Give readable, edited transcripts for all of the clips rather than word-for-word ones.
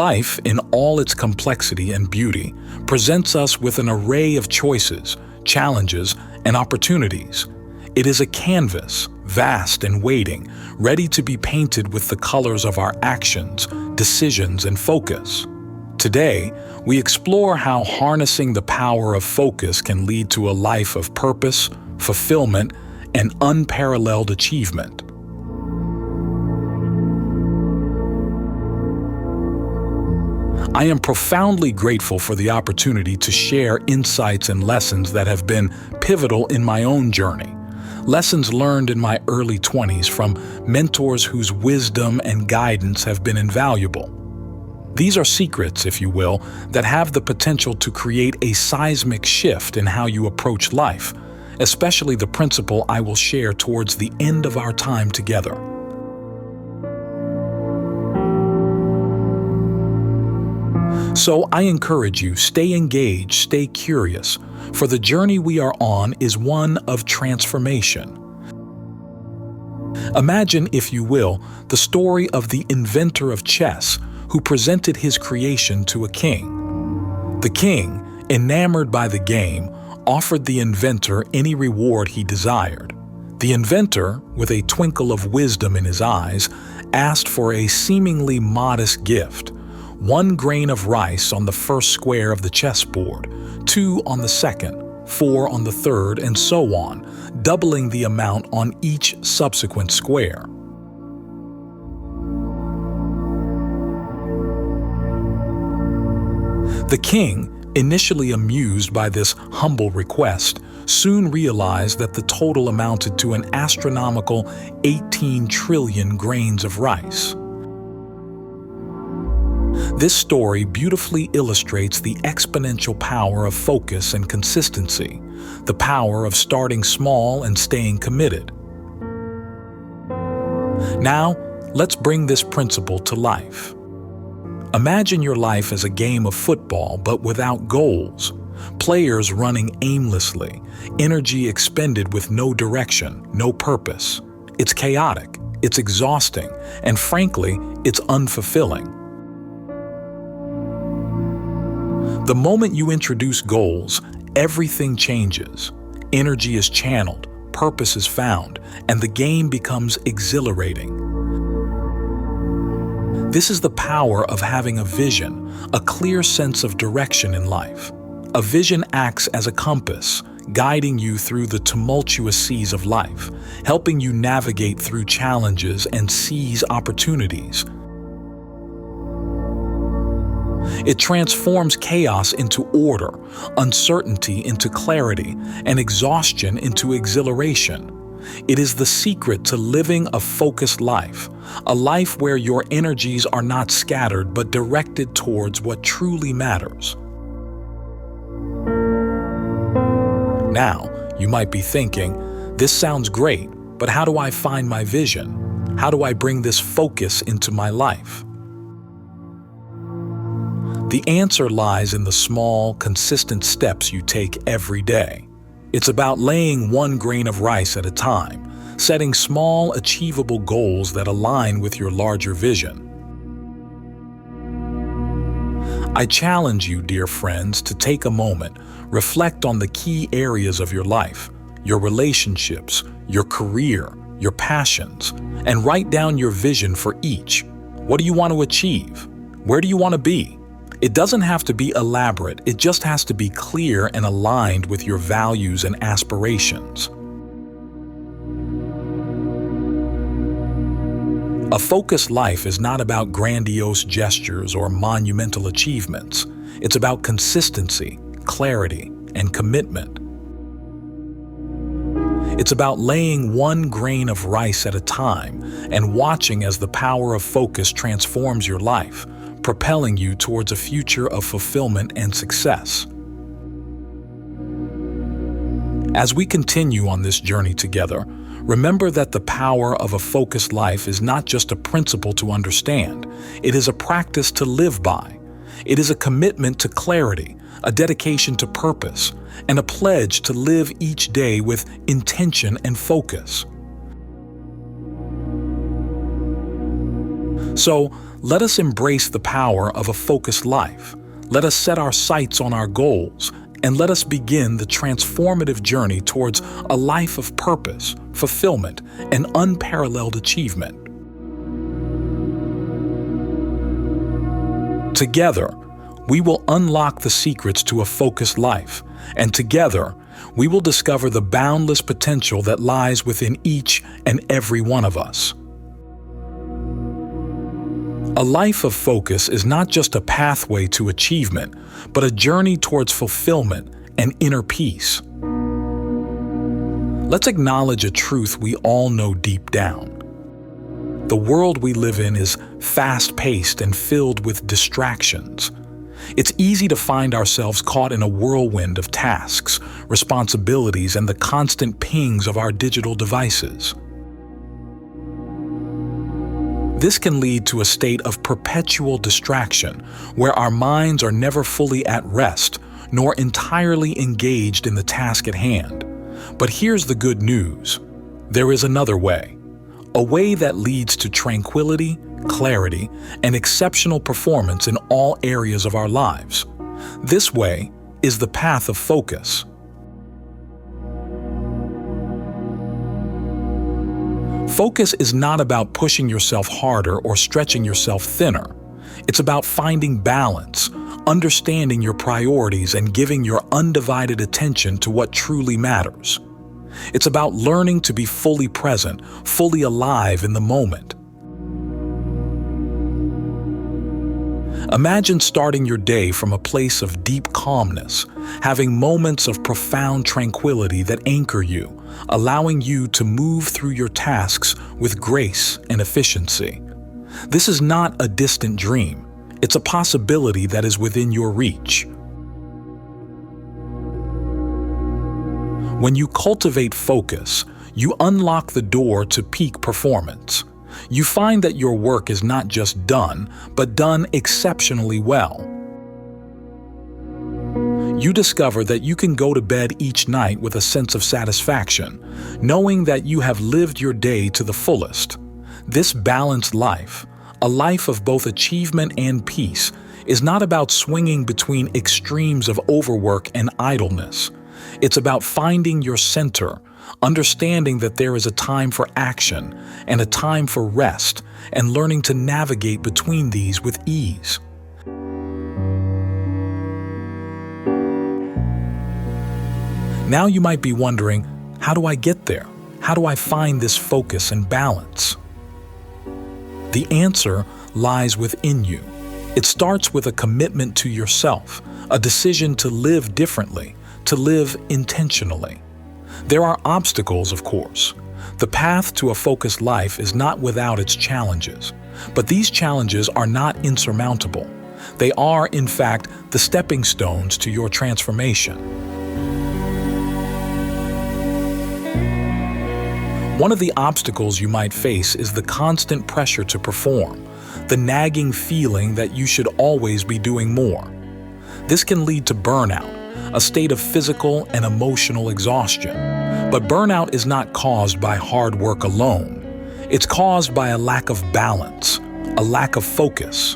Life, in all its complexity and beauty, presents us with an array of choices, challenges, and opportunities. It is a canvas, vast and waiting, ready to be painted with the colors of our actions, decisions, and focus. Today, we explore how harnessing the power of focus can lead to a life of purpose, fulfillment, and unparalleled achievement. I am profoundly grateful for the opportunity to share insights and lessons that have been pivotal in my own journey. Lessons learned in my early 20s from mentors whose wisdom and guidance have been invaluable. These are secrets, if you will, that have the potential to create a seismic shift in how you approach life, especially the principle I will share towards the end of our time together. So I encourage you, stay engaged, stay curious, for the journey we are on is one of transformation. Imagine, if you will, the story of the inventor of chess who presented his creation to a king. The king, enamored by the game, offered the inventor any reward he desired. The inventor, with a twinkle of wisdom in his eyes, asked for a seemingly modest gift: 1 grain of rice on the first square of the chessboard, 2 on the second, 4 on the third, and so on, doubling the amount on each subsequent square. The king, initially amused by this humble request, soon realized that the total amounted to an astronomical 18 trillion grains of rice. This story beautifully illustrates the exponential power of focus and consistency, the power of starting small and staying committed. Now, let's bring this principle to life. Imagine your life as a game of football, but without goals. Players running aimlessly, energy expended with no direction, no purpose. It's chaotic, it's exhausting, and frankly, it's unfulfilling. The moment you introduce goals, everything changes. Energy is channeled, purpose is found, and the game becomes exhilarating. This is the power of having a vision, a clear sense of direction in life. A vision acts as a compass, guiding you through the tumultuous seas of life, helping you navigate through challenges and seize opportunities. It transforms chaos into order, uncertainty into clarity, and exhaustion into exhilaration. It is the secret to living a focused life, a life where your energies are not scattered but directed towards what truly matters. Now, you might be thinking, this sounds great, but how do I find my vision? How do I bring this focus into my life? The answer lies in the small, consistent steps you take every day. It's about laying 1 grain of rice at a time, setting small, achievable goals that align with your larger vision. I challenge you, dear friends, to take a moment, reflect on the key areas of your life, your relationships, your career, your passions, and write down your vision for each. What do you want to achieve? Where do you want to be? It doesn't have to be elaborate, it just has to be clear and aligned with your values and aspirations. A focused life is not about grandiose gestures or monumental achievements. It's about consistency, clarity, and commitment. It's about laying 1 grain of rice at a time and watching as the power of focus transforms your life, propelling you towards a future of fulfillment and success. As we continue on this journey together, remember that the power of a focused life is not just a principle to understand, it is a practice to live by. It is a commitment to clarity, a dedication to purpose, and a pledge to live each day with intention and focus. So, let us embrace the power of a focused life. Let us set our sights on our goals, and let us begin the transformative journey towards a life of purpose, fulfillment, and unparalleled achievement. Together, we will unlock the secrets to a focused life, and together, we will discover the boundless potential that lies within each and every one of us. A life of focus is not just a pathway to achievement, but a journey towards fulfillment and inner peace. Let's acknowledge a truth we all know deep down. The world we live in is fast-paced and filled with distractions. It's easy to find ourselves caught in a whirlwind of tasks, responsibilities, and the constant pings of our digital devices. This can lead to a state of perpetual distraction, where our minds are never fully at rest, nor entirely engaged in the task at hand. But here's the good news. There is another way. A way that leads to tranquility, clarity, and exceptional performance in all areas of our lives. This way is the path of focus. Focus is not about pushing yourself harder or stretching yourself thinner. It's about finding balance, understanding your priorities, and giving your undivided attention to what truly matters. It's about learning to be fully present, fully alive in the moment. Imagine starting your day from a place of deep calmness, having moments of profound tranquility that anchor you, allowing you to move through your tasks with grace and efficiency. This is not a distant dream. It's a possibility that is within your reach. When you cultivate focus, you unlock the door to peak performance. You find that your work is not just done, but done exceptionally well. You discover that you can go to bed each night with a sense of satisfaction, knowing that you have lived your day to the fullest. This balanced life, a life of both achievement and peace, is not about swinging between extremes of overwork and idleness. It's about finding your center, understanding that there is a time for action and a time for rest, and learning to navigate between these with ease. Now you might be wondering, how do I get there? How do I find this focus and balance? The answer lies within you. It starts with a commitment to yourself, a decision to live differently, to live intentionally. There are obstacles, of course. The path to a focused life is not without its challenges, but these challenges are not insurmountable. They are, in fact, the stepping stones to your transformation. One of the obstacles you might face is the constant pressure to perform, the nagging feeling that you should always be doing more. This can lead to burnout, a state of physical and emotional exhaustion. But burnout is not caused by hard work alone. It's caused by a lack of balance, a lack of focus.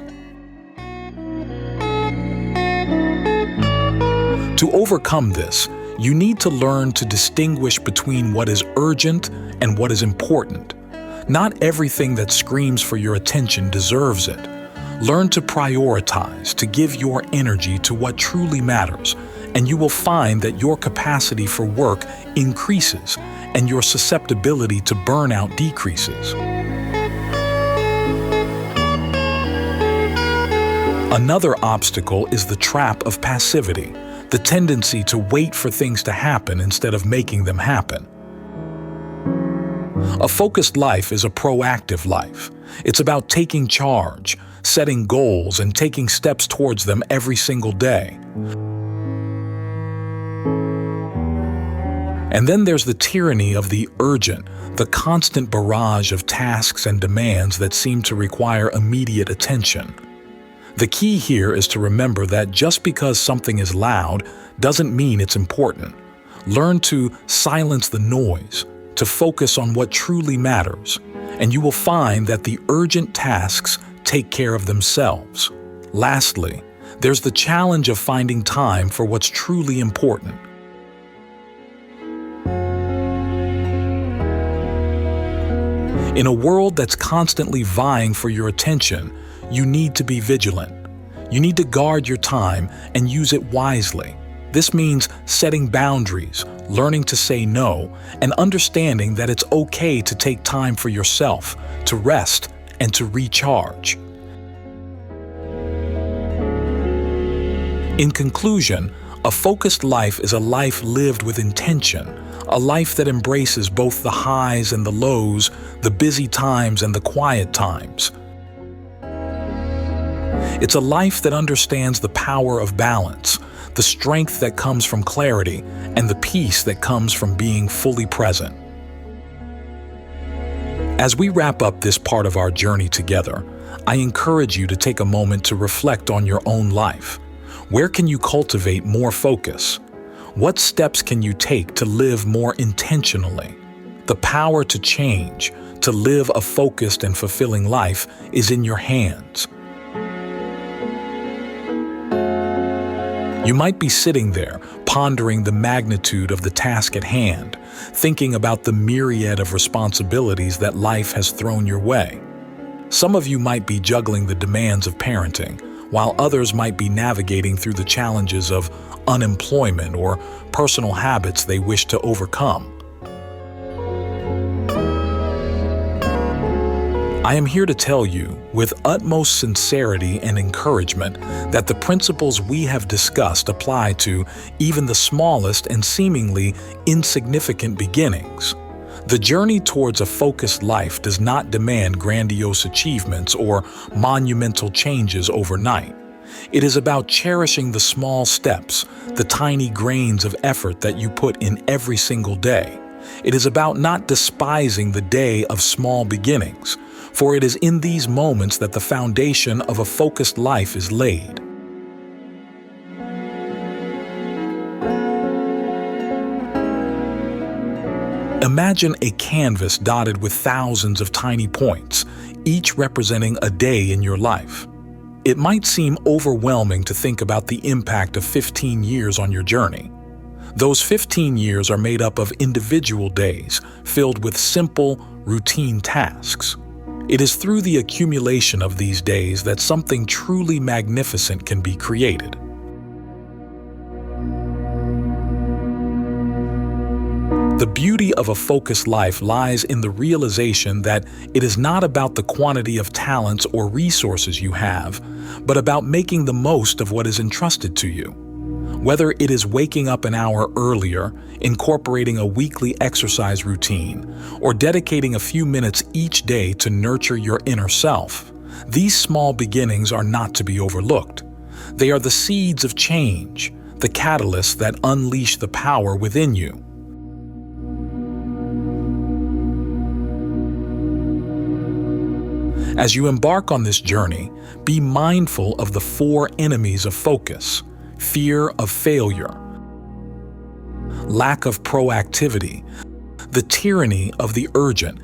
To overcome this, you need to learn to distinguish between what is urgent and what is important. Not everything that screams for your attention deserves it. Learn to prioritize, to give your energy to what truly matters, and you will find that your capacity for work increases and your susceptibility to burnout decreases. Another obstacle is the trap of passivity, the tendency to wait for things to happen instead of making them happen. A focused life is a proactive life. It's about taking charge, setting goals, and taking steps towards them every single day. And then there's the tyranny of the urgent, the constant barrage of tasks and demands that seem to require immediate attention. The key here is to remember that just because something is loud doesn't mean it's important. Learn to silence the noise, to focus on what truly matters, and you will find that the urgent tasks take care of themselves. Lastly, there's the challenge of finding time for what's truly important. In a world that's constantly vying for your attention, you need to be vigilant. You need to guard your time and use it wisely. This means setting boundaries, learning to say no, and understanding that it's okay to take time for yourself, to rest, and to recharge. In conclusion, a focused life is a life lived with intention, a life that embraces both the highs and the lows, the busy times and the quiet times. It's a life that understands the power of balance, the strength that comes from clarity, and the peace that comes from being fully present. As we wrap up this part of our journey together, I encourage you to take a moment to reflect on your own life. Where can you cultivate more focus? What steps can you take to live more intentionally? The power to change, to live a focused and fulfilling life, is in your hands. You might be sitting there, pondering the magnitude of the task at hand, thinking about the myriad of responsibilities that life has thrown your way. Some of you might be juggling the demands of parenting, while others might be navigating through the challenges of unemployment or personal habits they wish to overcome. I am here to tell you, with utmost sincerity and encouragement, that the principles we have discussed apply to even the smallest and seemingly insignificant beginnings. The journey towards a focused life does not demand grandiose achievements or monumental changes overnight. It is about cherishing the small steps, the tiny grains of effort that you put in every single day. It is about not despising the day of small beginnings, for it is in these moments that the foundation of a focused life is laid. Imagine a canvas dotted with thousands of tiny points, each representing a day in your life. It might seem overwhelming to think about the impact of 15 years on your journey. Those 15 years are made up of individual days filled with simple, routine tasks. It is through the accumulation of these days that something truly magnificent can be created. The beauty of a focused life lies in the realization that it is not about the quantity of talents or resources you have, but about making the most of what is entrusted to you. Whether it is waking up an hour earlier, incorporating a weekly exercise routine, or dedicating a few minutes each day to nurture your inner self, these small beginnings are not to be overlooked. They are the seeds of change, the catalysts that unleash the power within you. As you embark on this journey, be mindful of the 4 enemies of focus: fear of failure, lack of proactivity, the tyranny of the urgent,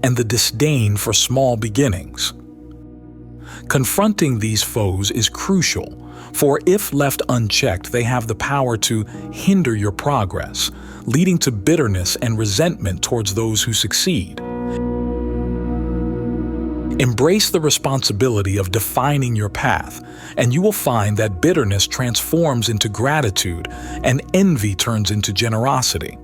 and the disdain for small beginnings. Confronting these foes is crucial, for if left unchecked, they have the power to hinder your progress, leading to bitterness and resentment towards those who succeed. Embrace the responsibility of defining your path, and you will find that bitterness transforms into gratitude and envy turns into generosity.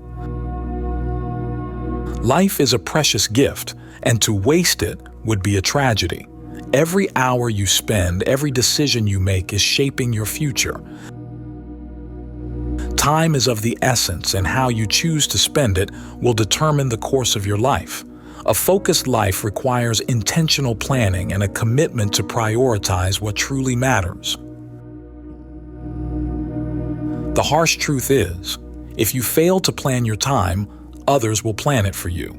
Life is a precious gift, and to waste it would be a tragedy. Every hour you spend, every decision you make is shaping your future. Time is of the essence, and how you choose to spend it will determine the course of your life. A focused life requires intentional planning and a commitment to prioritize what truly matters. The harsh truth is, if you fail to plan your time, others will plan it for you.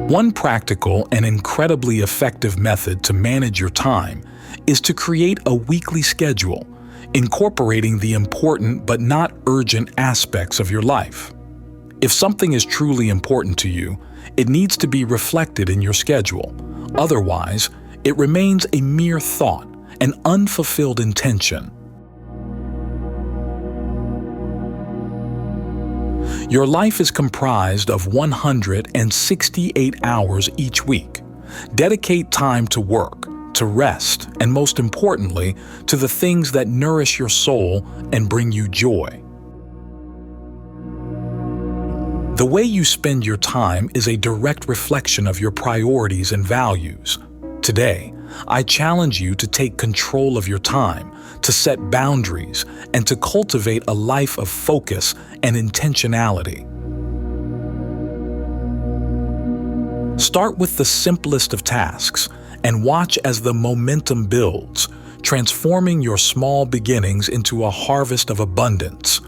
One practical and incredibly effective method to manage your time is to create a weekly schedule, incorporating the important but not urgent aspects of your life. If something is truly important to you, it needs to be reflected in your schedule. Otherwise, it remains a mere thought, an unfulfilled intention. Your life is comprised of 168 hours each week. Dedicate time to work, to rest, and most importantly, to the things that nourish your soul and bring you joy. The way you spend your time is a direct reflection of your priorities and values. Today, I challenge you to take control of your time, to set boundaries, and to cultivate a life of focus and intentionality. Start with the simplest of tasks and watch as the momentum builds, transforming your small beginnings into a harvest of abundance.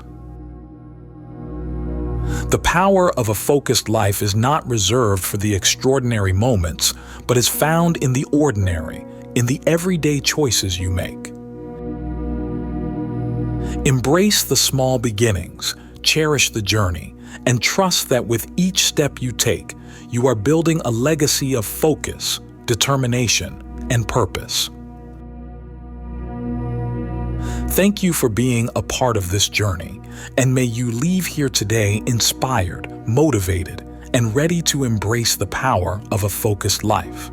The power of a focused life is not reserved for the extraordinary moments, but is found in the ordinary, in the everyday choices you make. Embrace the small beginnings, cherish the journey, and trust that with each step you take, you are building a legacy of focus, determination, and purpose. Thank you for being a part of this journey, and may you leave here today inspired, motivated, and ready to embrace the power of a focused life.